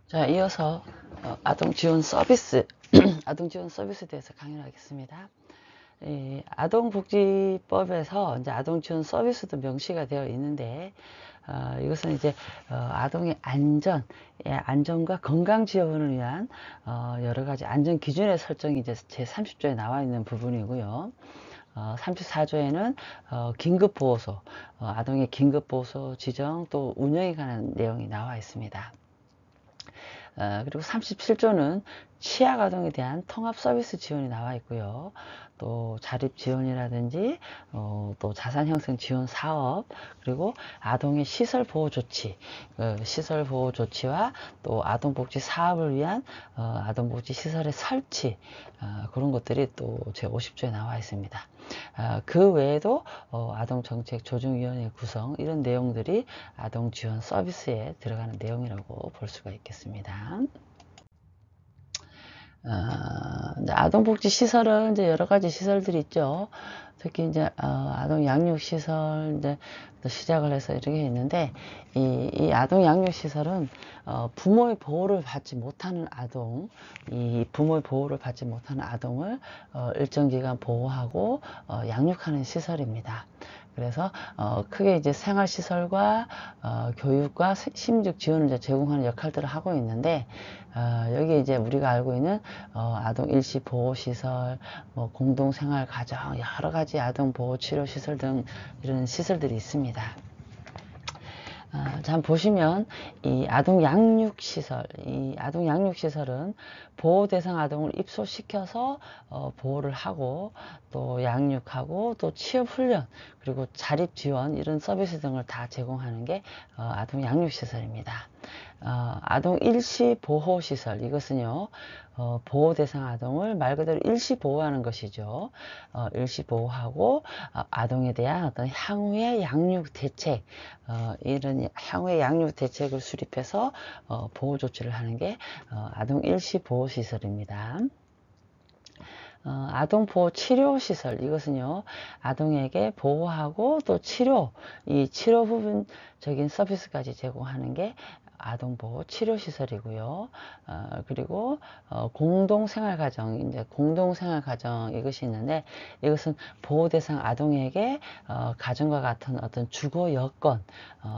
자, 이어서 아동 지원 서비스, 아동 지원 서비스에 대해서 강의를 하겠습니다. 아동복지법에서 이제 아동 지원 서비스도 명시가 되어 있는데, 이것은 이제 아동의 안전과 건강 지원을 위한 여러 가지 안전 기준의 설정이 이제 제 30조에 나와 있는 부분이고요. 34조에는 긴급보호소, 아동의 긴급보호소 지정 또 운영에 관한 내용이 나와 있습니다. 그리고 37조는 취약아동에 대한 통합 서비스 지원이 나와 있고요. 또 자립 지원이라든지 또 자산 형성 지원 사업, 그리고 아동의 시설 보호 조치, 시설 보호 조치와 또 아동복지 사업을 위한 아동복지 시설의 설치, 그런 것들이 또 제 50조에 나와 있습니다. 그 외에도 아동정책 조정위원회 구성, 이런 내용들이 아동 지원 서비스에 들어가는 내용이라고 볼 수가 있겠습니다. 아동복지 시설은 이제 여러 가지 시설들이 있죠. 특히 이제 아동 양육 시설 이제 시작을 해서 이렇게 있는데, 이 아동 양육 시설은 부모의 보호를 받지 못하는 부모의 보호를 받지 못하는 아동을 일정 기간 보호하고 양육하는 시설입니다. 그래서 크게 이제 생활시설과 교육과 심리적 지원을 이제 제공하는 역할들을 하고 있는데, 여기 이제 우리가 알고 있는 아동 일시 보호시설, 뭐 공동생활가정, 여러 가지 아동 보호 치료 시설 등 이런 시설들이 있습니다. 자, 보시면 이 아동 양육시설, 이 아동 양육시설은 보호 대상 아동을 입소시켜서 보호를 하고 또 양육하고 또 취업 훈련 그리고 자립 지원 이런 서비스 등을 다 제공하는 게 아동 양육시설입니다. 아동 일시 보호시설, 이것은요 보호 대상 아동을 말 그대로 일시 보호하는 것이죠. 일시 보호하고 아동에 대한 어떤 향후의 양육 대책, 이런 향후의 양육 대책을 수립해서 보호 조치를 하는 게 아동 일시 보호 시설입니다. 아동보호 치료시설, 이것은요 아동에게 보호하고 또 이 치료 부분적인 서비스까지 제공하는 게 아동보호 치료시설이고요. 그리고 공동생활가정, 이제 공동생활가정 이것이 있는데, 이것은 보호대상 아동에게 가정과 같은 어떤 주거 여건,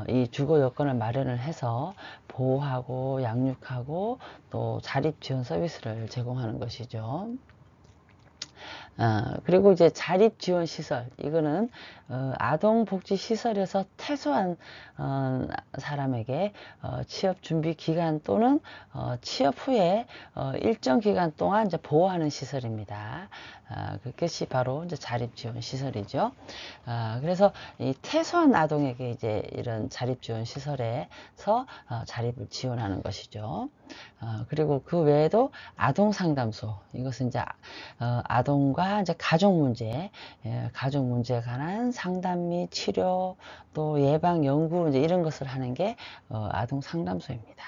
이 주거 여건을 마련을 해서 보호하고 양육하고 또 자립 지원 서비스를 제공하는 것이죠. 그리고 이제 자립지원시설, 이거는 아동복지시설에서 퇴소한 사람에게 취업준비 기간 또는 취업 후에 일정 기간 동안 이제 보호하는 시설입니다. 그것이 바로 이제 자립지원시설이죠. 그래서 이 퇴소한 아동에게 이제 이런 자립지원시설에서 자립을 지원하는 것이죠. 그리고 그 외에도 아동상담소, 이것은 이제 아동과 이제 가족 문제에 관한 상담 및 치료 또 예방 연구 이제 이런 것을 하는 게 아동 상담소입니다.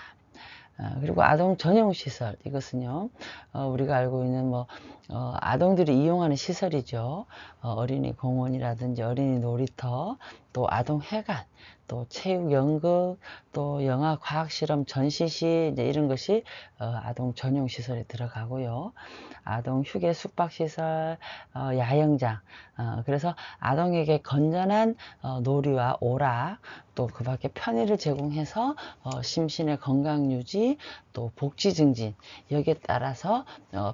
그리고 아동 전용 시설, 이것은요 우리가 알고 있는 뭐 아동들이 이용하는 시설이죠. 어린이 공원이라든지 어린이 놀이터, 또 아동 회관, 또 체육 연극, 또 영화 과학 실험 전시실, 이제 이런 것이 아동 전용 시설에 들어가고요. 아동 휴게 숙박 시설, 야영장, 그래서 아동에게 건전한 놀이와 오락, 또 그 밖에 편의를 제공해서 심신의 건강 유지, 또 복지 증진, 여기에 따라서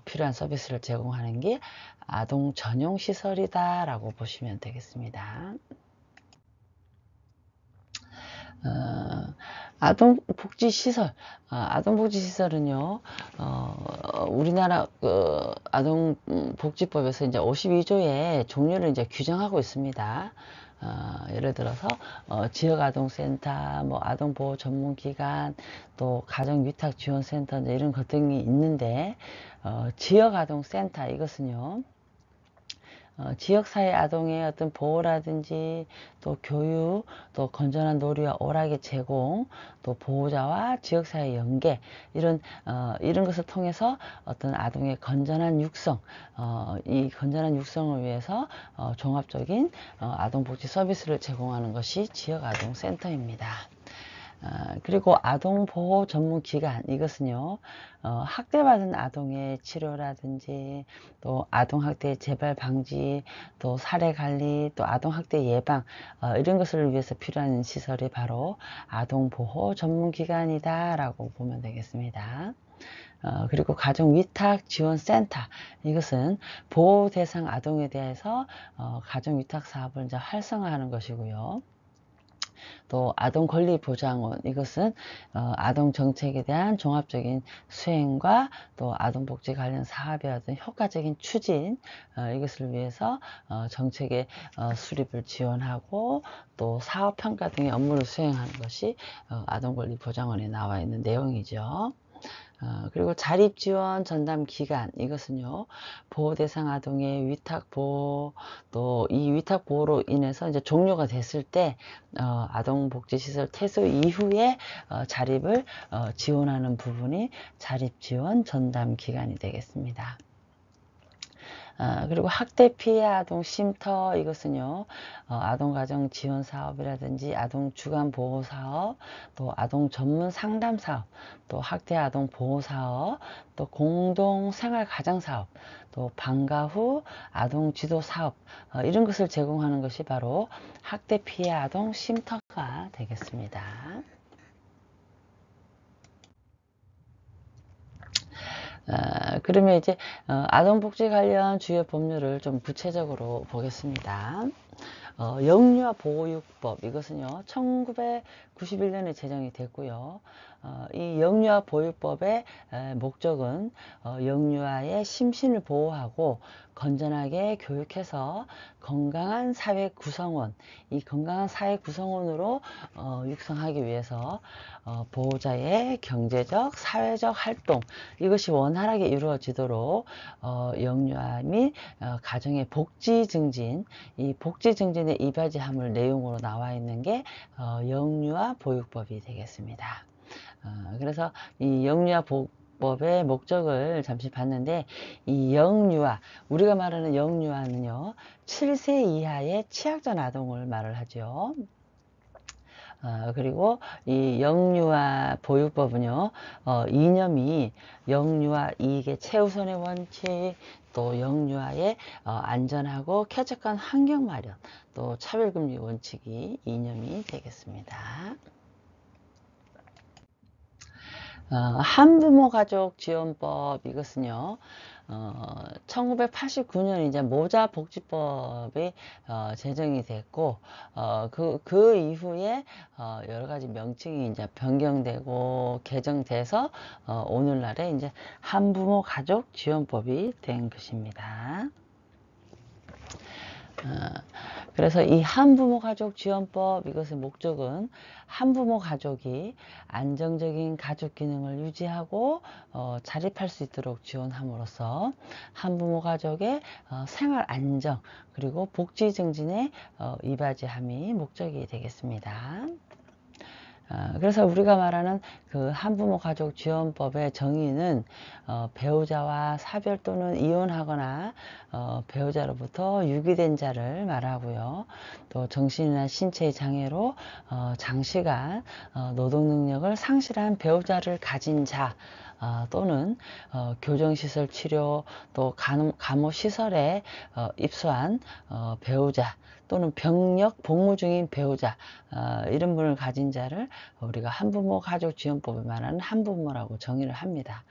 필요한 서비스를 제공하는 게 아동 전용 시설이다 라고 보시면 되겠습니다. 아동복지시설, 아동복지시설은요 우리나라 아동복지법에서 이제 52조의 종류를 이제 규정하고 있습니다. 예를 들어서 지역아동센터, 뭐 아동보호 전문기관, 또 가정위탁지원센터 이런 것 등이 있는데, 지역아동센터, 이것은요 지역사회 아동의 어떤 보호라든지 또 교육, 또 건전한 놀이와 오락의 제공, 또 보호자와 지역사회 연계, 이런 것을 통해서 어떤 아동의 건전한 육성, 이 건전한 육성을 위해서 종합적인 아동복지 서비스를 제공하는 것이 지역아동센터입니다. 그리고 아동보호 전문기관, 이것은요, 학대받은 아동의 치료라든지, 또 아동학대 재발 방지, 또 사례관리, 또 아동학대 예방, 이런 것을 위해서 필요한 시설이 바로 아동보호 전문기관이다 라고 보면 되겠습니다. 그리고 가정위탁지원센터, 이것은 보호대상 아동에 대해서 가정위탁 사업을 이제 활성화하는 것이고요. 또 아동권리보장원, 이것은 아동정책에 대한 종합적인 수행과 또 아동복지 관련 사업의 어떤 효과적인 추진, 이것을 위해서 정책의 수립을 지원하고 또 사업평가 등의 업무를 수행하는 것이 아동권리보장원에 나와 있는 내용이죠. 그리고 자립지원 전담기관, 이것은요, 보호대상 아동의 위탁보호, 또 이 위탁보호로 인해서 이제 종료가 됐을 때, 아동복지시설 퇴소 이후에 자립을 지원하는 부분이 자립지원 전담기관이 되겠습니다. 그리고 학대 피해 아동 쉼터, 이것은요, 아동가정 지원 사업이라든지 아동 주간 보호 사업, 또 아동 전문 상담 사업, 또 학대 아동 보호 사업, 또 공동 생활 가정 사업, 또 방과 후 아동 지도 사업, 이런 것을 제공하는 것이 바로 학대 피해 아동 쉼터가 되겠습니다. 그러면 이제 아동복지 관련 주요 법률을 좀 구체적으로 보겠습니다. 영유아 보호육법, 이것은요 1991년에 제정이 됐고요. 이 영유아 보호육법의 목적은 영유아의 심신을 보호하고 건전하게 교육해서 건강한 사회 구성원, 이 건강한 사회 구성원으로 육성하기 위해서 보호자의 경제적, 사회적 활동, 이것이 원활하게 이루어지도록 영유아 및 가정의 복지 증진, 이 복지 증진에 이바지함을 내용으로 나와 있는 게 영유아 보육법이 되겠습니다. 그래서 이 영유아 보육법의 목적을 잠시 봤는데, 이 영유아, 우리가 말하는 영유아는요 7세 이하의 취약전 아동을 말을 하죠. 그리고 이 영유아 보육법은요, 이념이 영유아 이익의 최우선의 원칙, 또 영유아의 안전하고 쾌적한 환경 마련, 또 차별금지 원칙이 이념이 되겠습니다. 한부모 가족 지원법, 이것은요 1989년 이제 모자복지법이 제정이 됐고 그 이후에 여러 가지 명칭이 이제 변경되고 개정돼서 오늘날에 이제 한부모 가족 지원법이 된 것입니다. 그래서 이 한부모 가족 지원법, 이것의 목적은 한부모 가족이 안정적인 가족 기능을 유지하고 자립할 수 있도록 지원함으로써 한부모 가족의 생활 안정 그리고 복지 증진에 이바지함이 목적이 되겠습니다. 그래서 우리가 말하는 그 한부모 가족 지원법의 정의는 배우자와 사별 또는 이혼하거나 배우자로부터 유기된 자를 말하고요. 또 정신이나 신체의 장애로 장시간 노동 능력을 상실한 배우자를 가진 자, 또는 교정시설 치료, 또 감호시설에 입소한 배우자, 또는 병력 복무 중인 배우자, 이런 분을 가진 자를 우리가 한부모 가족 지원법에 말하는 한부모라고 정의를 합니다.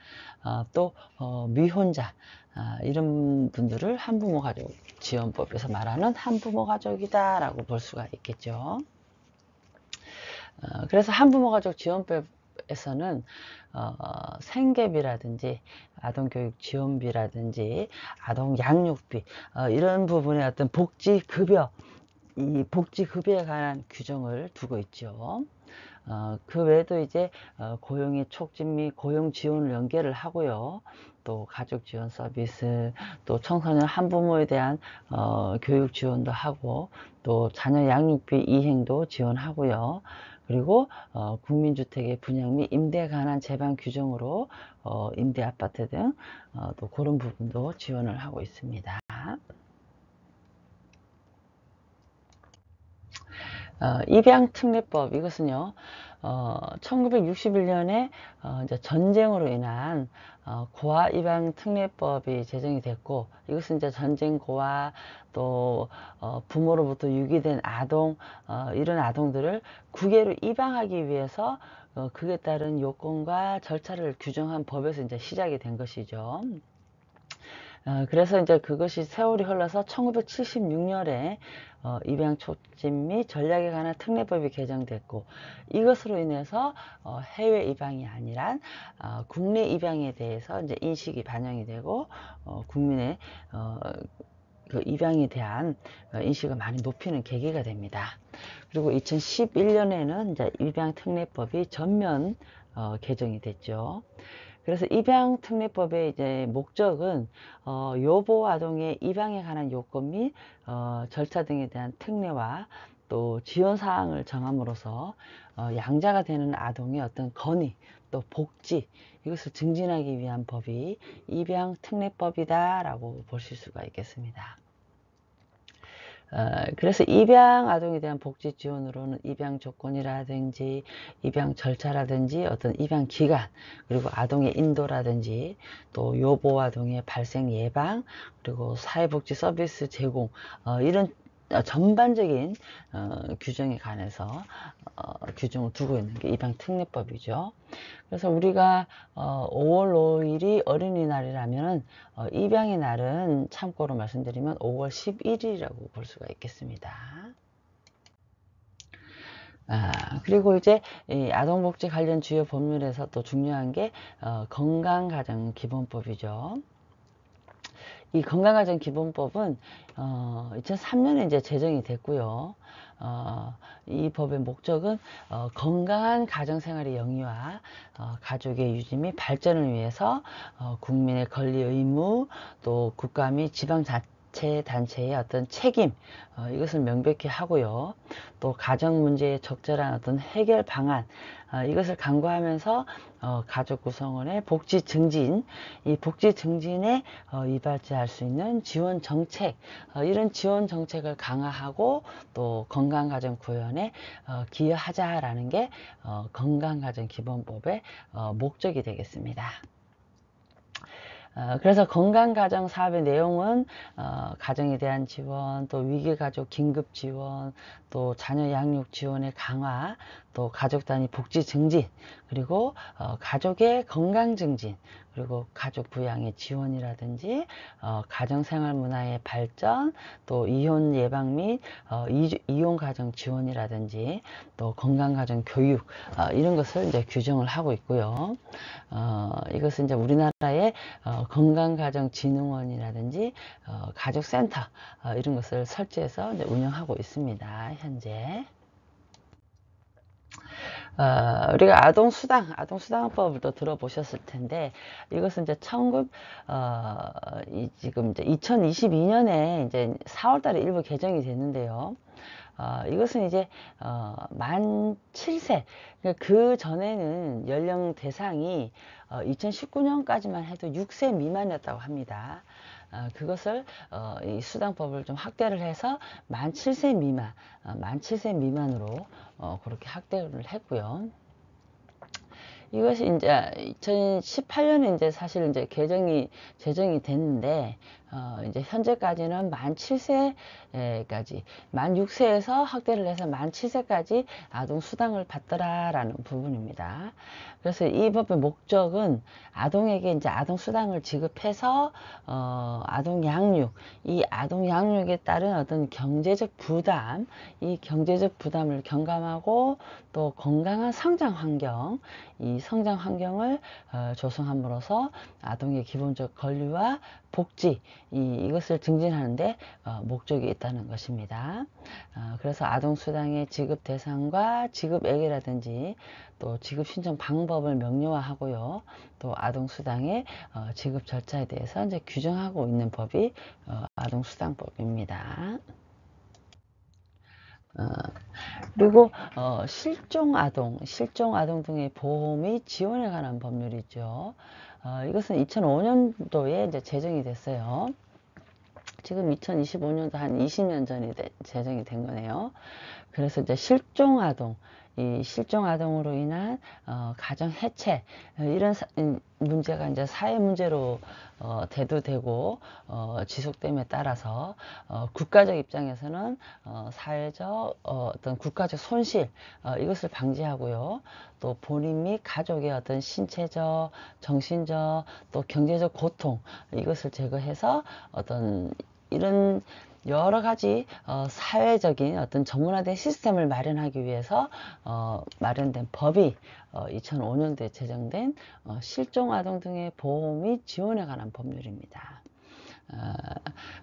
또 미혼자, 이런 분들을 한부모 가족 지원법에서 말하는 한부모 가족이다 라고 볼 수가 있겠죠. 그래서 한부모 가족 지원법에서는 생계비라든지 아동교육 지원비라든지 아동 양육비, 이런 부분의 어떤 복지급여, 이 복지급여에 관한 규정을 두고 있죠. 그 외에도 이제 고용의 촉진 및 고용 지원을 연계를 하고요. 또 가족 지원 서비스, 또 청소년 한부모에 대한 교육 지원도 하고, 또 자녀 양육비 이행도 지원하고요. 그리고 국민주택의 분양 및 임대에 관한 제반 규정으로 임대 아파트 등 또 그런 부분도 지원을 하고 있습니다. 입양특례법, 이것은요 1961년에 이제 전쟁으로 인한 고아 입양 특례법이 제정이 됐고, 이것은 이제 전쟁 고아 또 부모로부터 유기된 아동, 이런 아동들을 국외로 입양하기 위해서 그에 따른 요건과 절차를 규정한 법에서 이제 시작이 된 것이죠. 그래서 이제 그것이 세월이 흘러서 1976년에 입양 촉진 및 전략에 관한 특례법이 개정됐고, 이것으로 인해서 해외 입양이 아니라 국내 입양에 대해서 이제 인식이 반영이 되고, 국민의 그 입양에 대한 인식을 많이 높이는 계기가 됩니다. 그리고 2011년에는 이제 입양 특례법이 전면 개정이 됐죠. 그래서 입양 특례법의 이제 목적은 요보 아동의 입양에 관한 요건 및 절차 등에 대한 특례와 또 지원 사항을 정함으로써 양자가 되는 아동의 어떤 권위 또 복지, 이것을 증진하기 위한 법이 입양 특례법이다라고 보실 수가 있겠습니다. 그래서 입양 아동에 대한 복지 지원으로는 입양 조건이라든지 입양 절차라든지 어떤 입양 기간, 그리고 아동의 인도라든지 또 요보 아동의 발생 예방, 그리고 사회복지 서비스 제공, 이런 전반적인 규정에 관해서 규정을 두고 있는 게 입양 특례법이죠. 그래서 우리가 5월 5일이 어린이날이라면 입양의 날은 참고로 말씀드리면 5월 11일이라고 볼 수가 있겠습니다. 그리고 이제 이 아동복지 관련 주요 법률에서 또 중요한 게 건강가정기본법이죠. 이 건강가정기본법은 2003년에 이제 제정이 됐고요. 이 법의 목적은 건강한 가정생활의 영위와 가족의 유지 및 발전을 위해서 국민의 권리 의무, 또 국가 및 지방자치단체의 어떤 책임, 이것을 명백히 하고요. 또 가정 문제의 적절한 어떤 해결 방안, 이것을 강구하면서 가족 구성원의 복지 증진, 이 복지 증진에 이바지할 수 있는 지원 정책, 이런 지원 정책을 강화하고 또 건강가정 구현에 기여하자라는 게 건강가정기본법의 목적이 되겠습니다. 그래서 건강가정 사업의 내용은 가정에 대한 지원, 또 위기가족 긴급 지원, 또 자녀 양육 지원의 강화, 또 가족 단위 복지 증진, 그리고 가족의 건강 증진, 그리고 가족 부양의 지원이라든지 가정생활 문화의 발전, 또 이혼 예방 및 이혼 가정 지원이라든지 또 건강가정 교육, 이런 것을 이제 규정을 하고 있고요. 이것은 이제 우리나라의 건강가정진흥원이라든지 가족센터, 이런 것을 설치해서 이제 운영하고 있습니다. 현재. 우리가 아동수당법을 또 들어보셨을 텐데, 이것은 이제 지금 이제 2022년에 이제 4월 달에 일부 개정이 됐는데요. 이것은 이제 만 7세, 그 전에는 연령 대상이 2019년까지만 해도 6세 미만이었다고 합니다. 그것을 이 수당법을 좀 확대를 해서 만 7세 미만으로 그렇게 확대를 했고요. 이것이 이제 2018년에 이제 사실 이제 제정이 됐는데, 이제 현재까지는 만 7세까지, 만 6세에서 확대를 해서 만 7세까지 아동 수당을 받더라라는 부분입니다. 그래서 이 법의 목적은 아동에게 이제 아동 수당을 지급해서 아동 양육, 이 아동 양육에 따른 어떤 경제적 부담, 이 경제적 부담을 경감하고 또 건강한 성장 환경, 이 성장 환경을 조성함으로써 아동의 기본적 권리와 복지, 이것을 증진하는데 목적이 있다는 것입니다. 그래서 아동수당의 지급 대상과 지급액이라든지 또 지급 신청 방법을 명료화하고요. 또 아동수당의 지급 절차에 대해서 이제 규정하고 있는 법이 아동수당법입니다. 그리고 실종 아동 등의 보호 및 지원에 관한 법률이죠. 이것은 2005년도에 이제 제정이 됐어요. 지금 2025년도 한 20년 전이 제정이 된 거네요. 그래서 이제 실종 아동, 이 실종 아동으로 인한 가정 해체 이런 문제가 이제 사회 문제로 대두되고 지속됨에 따라서 국가적 입장에서는 사회적 어떤 국가적 손실 이것을 방지하고요. 또 본인 및 가족의 어떤 신체적, 정신적, 또 경제적 고통 이것을 제거해서 어떤 이런 여러 가지 사회적인 어떤 정문화된 시스템을 마련하기 위해서 마련된 법이 2005년도에 제정된 실종 아동 등의 보호 및 지원에 관한 법률입니다.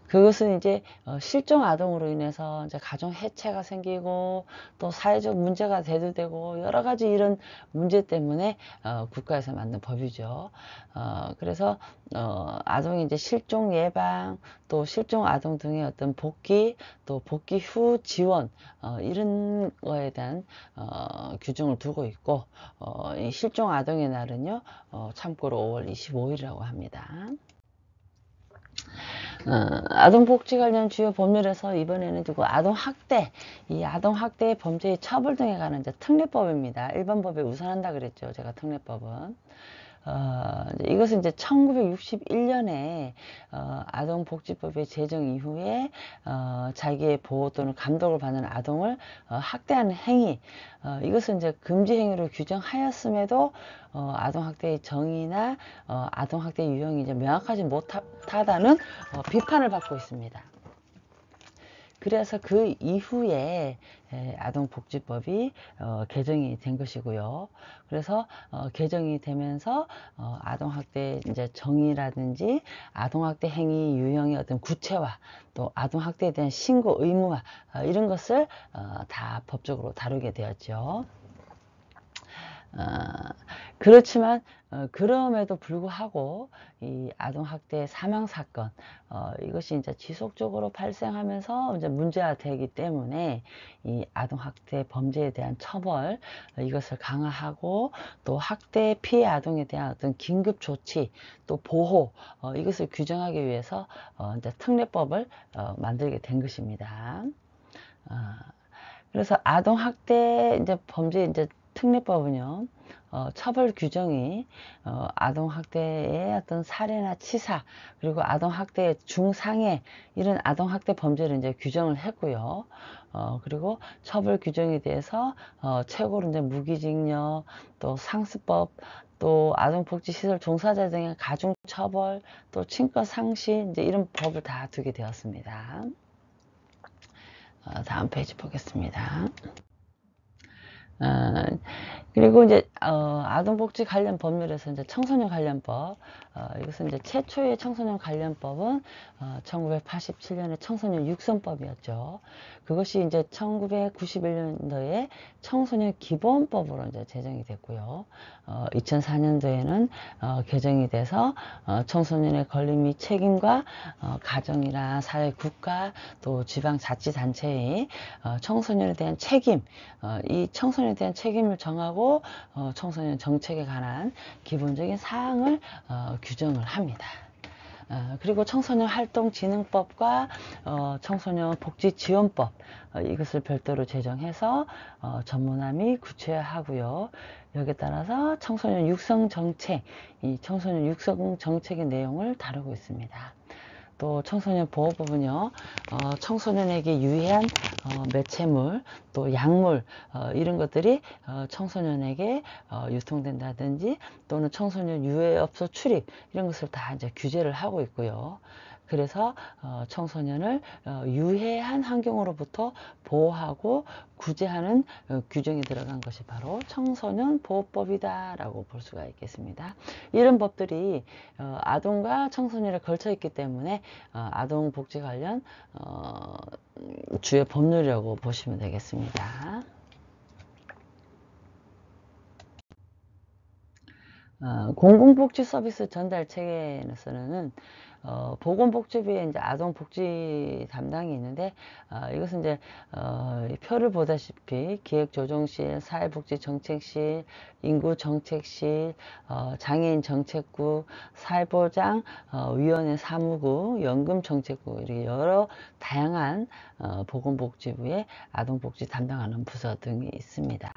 그것은 이제 실종 아동으로 인해서 이제 가정 해체가 생기고 또 사회적 문제가 대두되고 여러 가지 이런 문제 때문에 국가에서 만든 법이죠. 그래서 아동이 이제 실종 예방 또 실종 아동 등의 어떤 복귀 또 복귀 후 지원 이런 거에 대한 규정을 두고 있고 이 실종 아동의 날은요 참고로 5월 25일이라고 합니다. 아동복지 관련 주요 법률에서 이번에는 이 아동학대의 범죄의 처벌 등에 관한 이제 특례법입니다. 일반 법에 우선한다 그랬죠. 제가 특례법은. 이것은 이제 1961년에 아동복지법의 제정 이후에 자기의 보호 또는 감독을 받는 아동을 학대하는 행위 이것은 이제 금지 행위로 규정하였음에도 아동학대의 정의나 아동학대 유형이 이제 명확하지 못하다는 비판을 받고 있습니다. 그래서 그 이후에 아동복지법이 개정이 된 것이고요. 그래서 개정이 되면서 아동학대 이제 정의라든지 아동학대 행위 유형의 어떤 구체화, 또 아동학대에 대한 신고 의무화 이런 것을 다 법적으로 다루게 되었죠. 그렇지만 그럼에도 불구하고 이 아동학대 사망사건 이것이 이제 지속적으로 발생하면서 이제 문제가 되기 때문에 이 아동학대 범죄에 대한 처벌 이것을 강화하고 또 학대 피해 아동에 대한 어떤 긴급 조치 또 보호 이것을 규정하기 위해서 이제 특례법을 만들게 된 것입니다. 그래서 아동학대 이제 범죄 이제 특례법은요, 처벌 규정이 아동학대의 어떤 사례나 치사, 그리고 아동학대의 중상해, 이런 아동학대 범죄를 이제 규정을 했고요. 그리고 처벌 규정에 대해서 최고로 이제 무기징역, 또 상습법, 또 아동복지시설 종사자 등의 가중처벌, 또 친권상실, 이제 이런 법을 다 두게 되었습니다. 다음 페이지 보겠습니다. 그리고 이제 아동복지 관련 법률에서 이제 청소년 관련법 이것은 이제 최초의 청소년 관련법은 1987년에 청소년 육성법이었죠. 그것이 이제 1991년도에 청소년 기본법으로 이제 제정이 됐고요. 2004년도에는 개정이 돼서 청소년의 권리 및 책임과 가정이나 사회, 국가 또 지방자치단체의 청소년에 대한 책임 이 청소년에 대한 책임을 정하고 청소년 정책에 관한 기본적인 사항을 규정을 합니다. 그리고 청소년 활동진흥법과 청소년 복지지원법 이것을 별도로 제정해서 전문화 및 구체화하고요. 여기에 따라서 청소년 육성정책, 이 청소년 육성정책의 내용을 다루고 있습니다. 또 청소년 보호법은요, 청소년에게 유해한 매체물, 또 약물 이런 것들이 청소년에게 유통된다든지 또는 청소년 유해업소 출입 이런 것을 다 이제 규제를 하고 있고요. 그래서 청소년을 유해한 환경으로부터 보호하고 구제하는 규정이 들어간 것이 바로 청소년 보호법이다 라고 볼 수가 있겠습니다. 이런 법들이 아동과 청소년에 걸쳐 있기 때문에 아동복지 관련 주요 법률이라고 보시면 되겠습니다. 공공복지 서비스 전달 체계에서는 보건복지부에 이제 아동복지 담당이 있는데, 이것은 이제, 이 표를 보다시피 기획조정실, 사회복지정책실, 인구정책실, 장애인정책국, 사회보장, 위원회 사무국, 연금정책국, 이렇게 여러 다양한 보건복지부의 아동복지 담당하는 부서 등이 있습니다.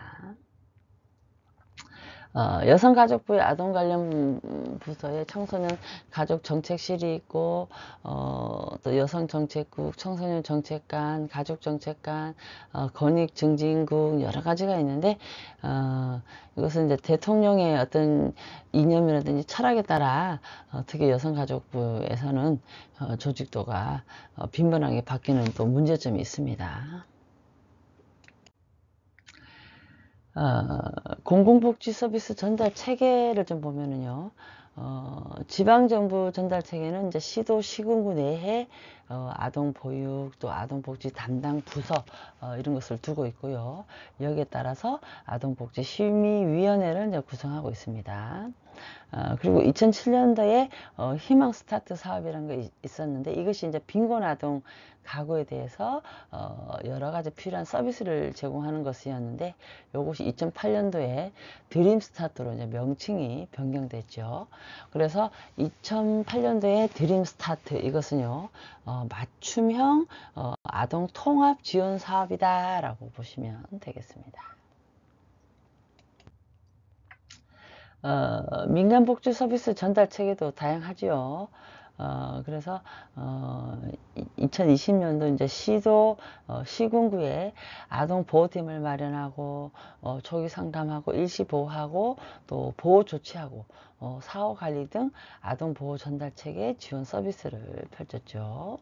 여성가족부의 아동 관련 부서에 청소년 가족정책실이 있고, 또 여성정책국, 청소년정책관, 가족정책관, 권익증진국 여러 가지가 있는데, 이것은 이제 대통령의 어떤 이념이라든지 철학에 따라 특히 여성가족부에서는 조직도가 빈번하게 바뀌는 또 문제점이 있습니다. 공공복지 서비스 전달 체계를 좀 보면은요, 지방정부 전달 체계는 이제 시도, 시군구 내에 아동보육, 또 아동복지 담당 부서, 이런 것을 두고 있고요. 여기에 따라서 아동복지심의위원회를 이제 구성하고 있습니다. 그리고 2007년도에 희망 스타트 사업이라는 게 있었는데, 이것이 이제 빈곤 아동 가구에 대해서 여러 가지 필요한 서비스를 제공하는 것이었는데, 이것이 2008년도에 드림 스타트로 이제 명칭이 변경됐죠. 그래서 2008년도에 드림 스타트, 이것은요, 맞춤형 아동 통합 지원 사업이다라고 보시면 되겠습니다. 민간복지 서비스 전달 체계도 다양하지요. 그래서 2020년도 이제 시도 시군구에 아동 보호팀을 마련하고 초기 상담하고 일시 보호하고 또 보호 조치하고 사후 관리 등 아동 보호 전달 체계 지원 서비스를 펼쳤죠.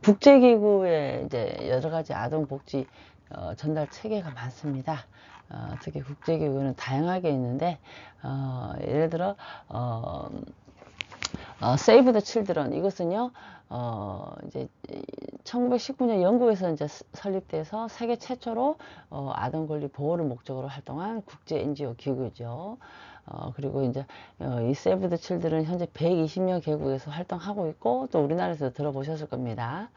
국제기구의 이제 여러 가지 아동복지 전달 체계가 많습니다. 특히 국제기구는 다양하게 있는데, 예를 들어, 세이브 더 칠드런, 이것은요, 이제 1919년 영국에서 이제 설립돼서 세계 최초로 아동 권리 보호를 목적으로 활동한 국제 NGO 기구죠. 그리고 이제 이 세이브 더 칠드런 현재 120여 개국에서 활동하고 있고, 또 우리나라에서 들어보셨을 겁니다.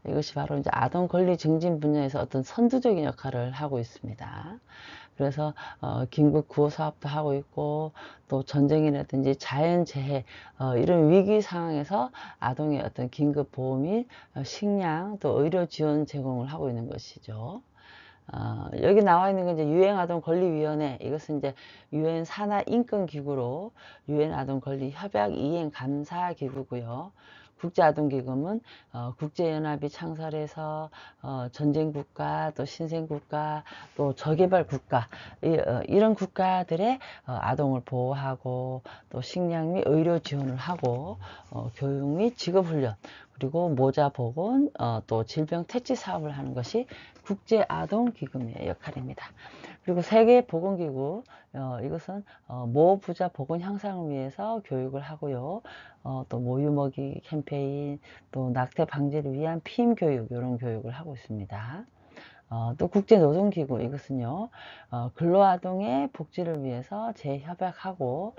이것이 바로 이제 아동 권리 증진 분야에서 어떤 선두적인 역할을 하고 있습니다. 그래서 긴급 구호 사업도 하고 있고, 또 전쟁이라든지 자연재해 이런 위기 상황에서 아동의 어떤 긴급 보호 및 식량 또 의료 지원 제공을 하고 있는 것이죠. 여기 나와 있는 건 이제 유엔 아동 권리위원회, 이것은 이제 유엔 산하 인권 기구로 유엔 아동 권리 협약 이행 감사 기구고요. 국제아동기금은 국제연합이 창설해서 전쟁 국가, 또 신생 국가, 또 저개발 국가, 이런 국가들의 아동을 보호하고 또 식량 및 의료 지원을 하고 교육 및 직업훈련, 그리고 모자 보건, 또 질병 퇴치 사업을 하는 것이 국제아동기금의 역할입니다. 그리고 세계보건기구, 이것은 모부자 보건 향상을 위해서 교육을 하고요. 또 모유먹이 캠페인, 또 낙태 방지를 위한 피임 교육, 이런 교육을 하고 있습니다. 또 국제노동기구, 이것은요, 근로아동의 복지를 위해서 재협약하고,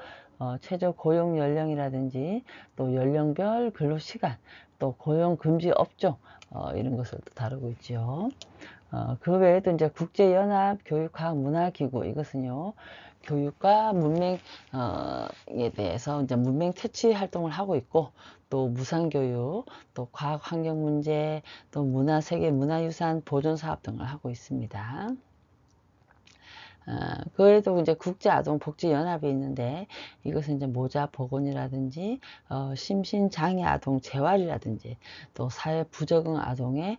최저 고용 연령이라든지, 또 연령별 근로시간, 또 고용 금지 업종, 이런 것을 다루고 있죠. 그 외에도 이제 국제연합 교육과학문화기구, 이것은요, 교육과 문맹에 대해서 이제 문맹 퇴치 활동을 하고 있고, 또 무상교육, 또 과학환경문제, 또 세계 문화유산 보존 사업 등을 하고 있습니다. 그 외에도 이제 국제아동복지연합이 있는데, 이것은 이제 모자 보건이라든지, 심신장애 아동 재활이라든지, 또 사회 부적응 아동의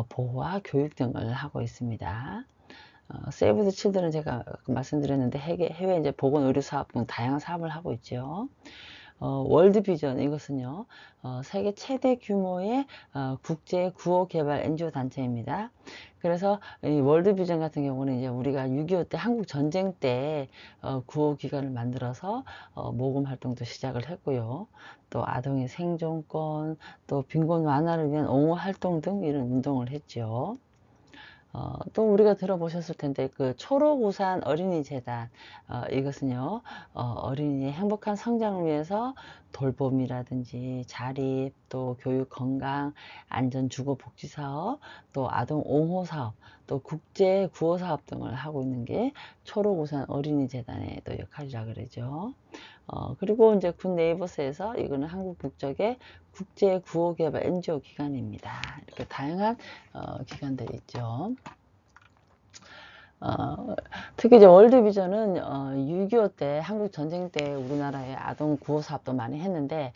보호와 교육 등을 하고 있습니다. 세이브 더 칠드는 제가 말씀드렸는데, 해외 이제 보건 의료 사업 등 다양한 사업을 하고 있죠. 월드비전, 이것은요, 세계 최대 규모의 국제 구호 개발 NGO 단체입니다. 그래서 이 월드비전 같은 경우는 이제 우리가 6.25 때 한국 전쟁 때 구호 기관을 만들어서 모금 활동도 시작을 했고요. 또 아동의 생존권, 또 빈곤 완화를 위한 옹호 활동 등 이런 운동을 했죠. 또 우리가 들어보셨을 텐데 그 초록우산 어린이재단, 이것은요 어린이의 행복한 성장을 위해서 돌봄이라든지 자립, 또 교육 건강 안전 주거 복지 사업, 또 아동 옹호 사업, 또 국제 구호 사업 등을 하고 있는 게 초록우산 어린이재단의 또 역할이라 그러죠. 그리고 이제 굿네이버스에서 이거는 한국 국적의 국제 구호 개발 NGO 기관입니다. 이렇게 다양한 기관들이 있죠. 특히 이제 월드비전은 6.25 때 한국 전쟁 때 우리나라의 아동 구호 사업도 많이 했는데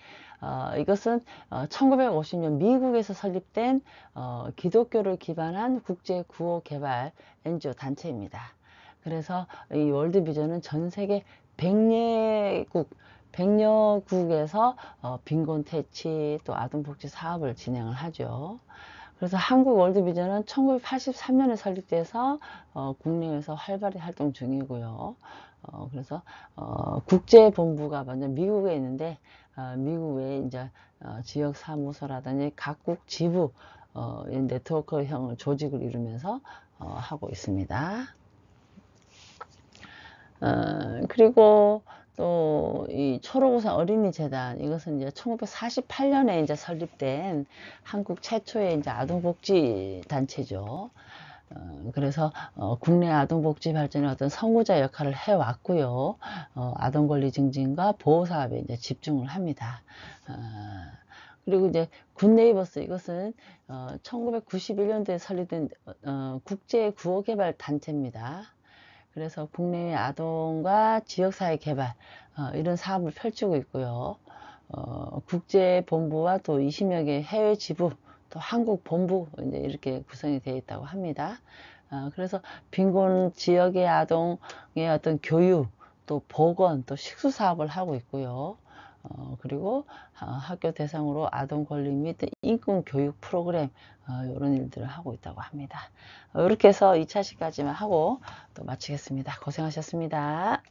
이것은 1950년 미국에서 설립된 기독교를 기반한 국제 구호 개발 NGO 단체입니다. 그래서 이 월드비전은 전 세계 100여국에서 빈곤 퇴치 또 아동 복지 사업을 진행을 하죠. 그래서 한국 월드비전은 1983년에 설립돼서 국내에서 활발히 활동 중이고요. 그래서 국제본부가 먼저 미국에 있는데 미국 외에 이제 지역 사무소라든지 각국 지부 네트워크형 조직을 이루면서 하고 있습니다. 그리고 또 이 초록우산 어린이재단, 이것은 이제 1948년에 이제 설립된 한국 최초의 이제 아동복지 단체죠. 그래서 국내 아동복지 발전에 어떤 선구자 역할을 해왔고요. 아동 권리 증진과 보호 사업에 이제 집중을 합니다. 그리고 이제 굿네이버스, 이것은 1991년도에 설립된 국제 구호 개발 단체입니다. 그래서 국내의 아동과 지역사회 개발 이런 사업을 펼치고 있고요. 국제본부와 또 20여 개 해외 지부, 또 한국 본부 이제 이렇게 구성이 되어 있다고 합니다. 그래서 빈곤 지역의 아동의 어떤 교육, 또 보건, 또 식수 사업을 하고 있고요. 그리고 학교 대상으로 아동 권리 및 인권 교육 프로그램 이런 일들을 하고 있다고 합니다. 이렇게 해서 2차 시까지만 하고 또 마치겠습니다. 고생하셨습니다.